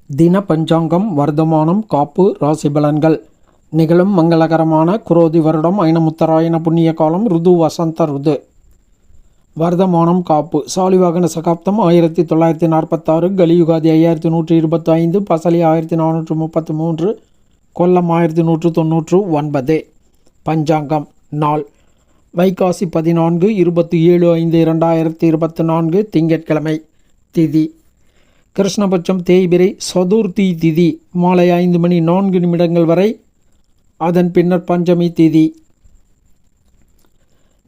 தின பஞ்சாங்கம் வர்த்தமானம் காப்பு ராசி பலன்கள். நிகழும் மங்களகரமான குரோதி வருடம் ஐனமுத்தராயண புண்ணிய காலம் ருது வசந்த ருது. வர்த்தமானம் காப்பு சாலிவாகன சகாப்தம் 1946, கலியுகாதி 5125, பசலி 1433, கொல்லம் 1199. பஞ்சாங்கம் நாள் வைகாசி 14/27/5/2024 திங்கட்கிழமை. திதி கிருஷ்ணபட்சம் தேய்பிரை சதுர்த்தி திதி மாலை 5:04 வரை. அதன் பின்னர் பஞ்சமி திதி.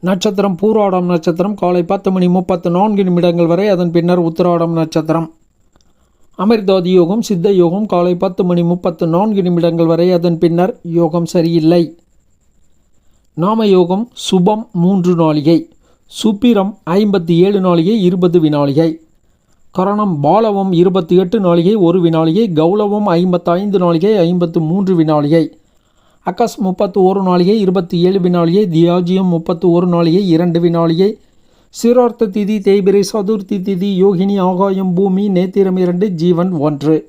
நட்சத்திரம் பூராடம் நட்சத்திரம் காலை 10:34 வரை. அதன் பின்னர் உத்திராடம் நட்சத்திரம். அமிர்தாதி யோகம் சித்த யோகம் காலை 10:34 வரை. அதன் பின்னர் யோகம் சரியில்லை. நாம யோகம் சுபம் 3 நாளிகை, சுப்பிரம் 57 நாளிகை 20 வினாளிகை, கரணம் பாலவம் 28 நாளிகை 1 வினாளிகை, கௌலவம் 55 நாளிகை 53 வினாளிகை, அக்கஸ் 31 நாளிகை 27 வினாளிகை, தியாஜியம் 31 நாளிகை 2 வினாளிகை, சிரார்த்த திதி தேய்பிரை சதுர்த்தி திதி யோகினி ஆகாயம் பூமி நேத்திரம் 2 ஜீவன் 1.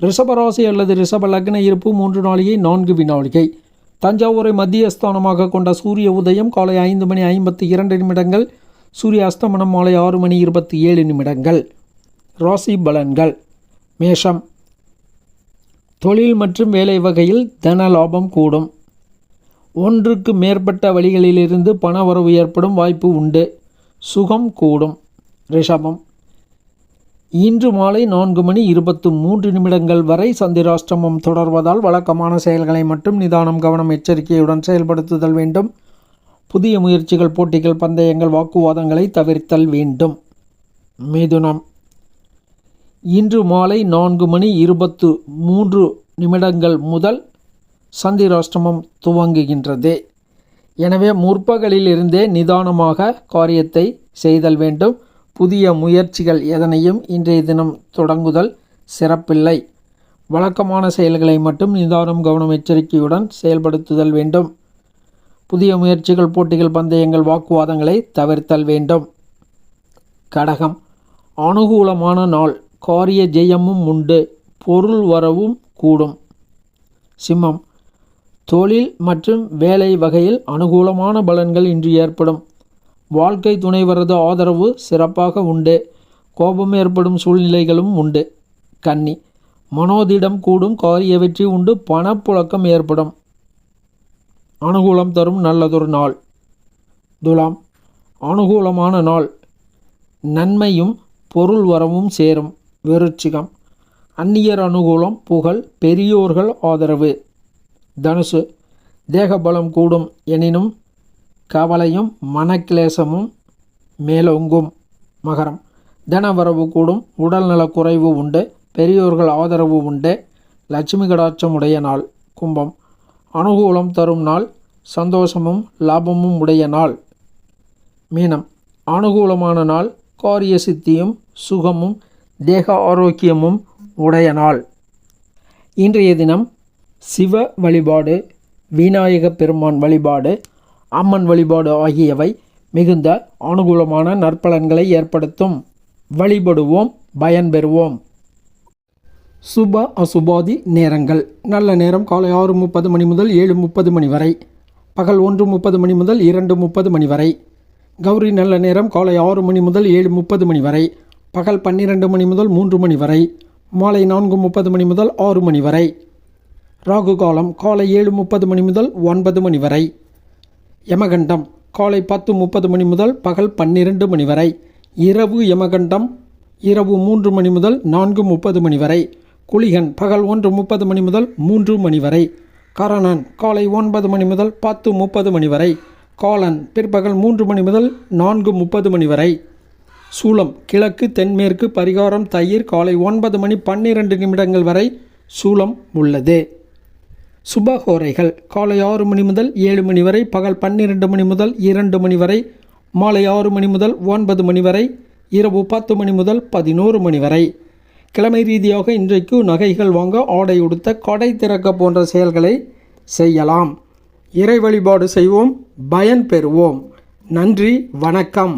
ரிஷபராசி அல்லது ரிஷப லக்ன இருப்பு 3 நாளிகை 4 வினாளிகை. தஞ்சாவூரை மத்தியஸ்தானமாக கொண்ட சூரிய உதயம் காலை 5:52, சூரிய அஸ்தமனம் மாலை 6:27. ராசி பலன்கள். மேஷம். தொழில் மற்றும் வேலை வகையில் தன லாபம் கூடும். ஒன்றுக்கு மேற்பட்ட வழிகளிலிருந்து பண வரவு ஏற்படும் வாய்ப்பு உண்டு. சுகம் கூடும். ரிஷபம். இன்று மாலை 4:23 வரை சந்திராஷ்டமம் தொடர்வதால் வழக்கமான செயல்களை மட்டும் நிதானம் கவனம் எச்சரிக்கையுடன் செயல்படுத்துதல் வேண்டும். புதிய முயற்சிகள் போட்டிகள் பந்தயங்கள் வாக்குவாதங்களை தவிர்த்தல் வேண்டும். மிதுனம். இன்று மாலை 4:23 முதல் சந்திராஷ்டமம் துவங்குகின்றது. எனவே முற்பகலிலிருந்தே நிதானமாக காரியத்தை செய்தல் வேண்டும். புதிய முயற்சிகள் எதனையும் இன்றைய தினம் தொடங்குதல் சிறப்பில்லை. வழக்கமான செயல்களை மட்டும் நிதானம் கவனம் எச்சரிக்கையுடன் செயல்படுத்துதல் வேண்டும். புதிய முயற்சிகள் போட்டிகள் பந்தயங்கள் வாக்குவாதங்களை தவிர்த்தல் வேண்டும். கடகம். அனுகூலமான நாள், காரிய ஜெயமும் உண்டு, பொருள் வரவும் கூடும். சிம்மம். தொழில் மற்றும் வேலை வகையில் அனுகூலமான பலன்கள் இன்று ஏற்படும். வாழ்க்கை துணைவரது ஆதரவு சிறப்பாக உண்டு. கோபம் ஏற்படும் சூழ்நிலைகளும் உண்டு. கன்னி. மனோதிடம் கூடும், காரிய வெற்றி உண்டு, பணப்புழக்கம் ஏற்படும். அனுகூலம் தரும் நல்லதொரு நாள். துலாம். அனுகூலமான நாள், நன்மையும் பொருள் வரவும் சேரும். விருச்சிகம். அந்நியர் அனுகூலம், புகழ், பெரியோர்கள் ஆதரவு. தனுசு. தேகபலம் கூடும், எனினும் கவலையும் மனக்கிளேசமும் மேலோங்கும். மகரம். தனவரவு கூடும், உடல்நலக் குறைவு உண்டு, பெரியோர்கள் ஆதரவு உண்டு, லட்சுமி கடாட்சம் உடைய நாள். கும்பம். அனுகூலம் தரும் நாள், சந்தோஷமும் லாபமும் உடைய நாள். மீனம். அனுகூலமான நாள், காரிய சித்தியும் சுகமும் தேக ஆரோக்கியமும் உடைய நாள். இன்றைய தினம் சிவ வழிபாடு, விநாயக பெருமான் வழிபாடு, அம்மன் வழிபாடு ஆகியவை மிகுந்த அனுகூலமான நற்பலன்களை ஏற்படுத்தும். வழிபடுவோம், பயன்பெறுவோம். சுப அசுபாதி நேரங்கள். நல்ல நேரம் காலை 6:30 முதல் 7:30 வரை. பகல் 1:30 முதல் 2:30 வரை. கௌரி நல்ல நேரம் காலை 6 முதல் 7:30 வரை. பகல் 12 முதல் 3 வரை. மாலை 4:30 முதல் 6 வரை. ராகு காலம் காலை 7:30 முதல் 9 வரை. யமகண்டம் காலை 10:30 முதல் பகல் 12 வரை. இரவு யமகண்டம் இரவு 3 முதல் 4:30 வரை. குளிகன் பகல் 1:30 முதல் 3 வரை. கரணன் காலை 9 முதல் 10:30 வரை. காலன் பிற்பகல் 3 முதல் 4:30 வரை. சூலம் கிழக்கு தென்மேற்கு. பரிகாரம் தயிர் காலை 9:12 வரை சூலம் உள்ளது. சுபஹோரைகள் காலை 6 முதல் 7 வரை. பகல் 12 முதல் 2 வரை. மாலை 6 முதல் 9 வரை. இரவு 10 முதல் 11 வரை. கிழமை ரீதியாக இன்றைக்கு நகைகள் வாங்க, ஆடை உடுத்த, கடை திறக்க போன்ற செயல்களை செய்யலாம். இறை வழிபாடு செய்வோம், பயன் பெறுவோம். நன்றி, வணக்கம்.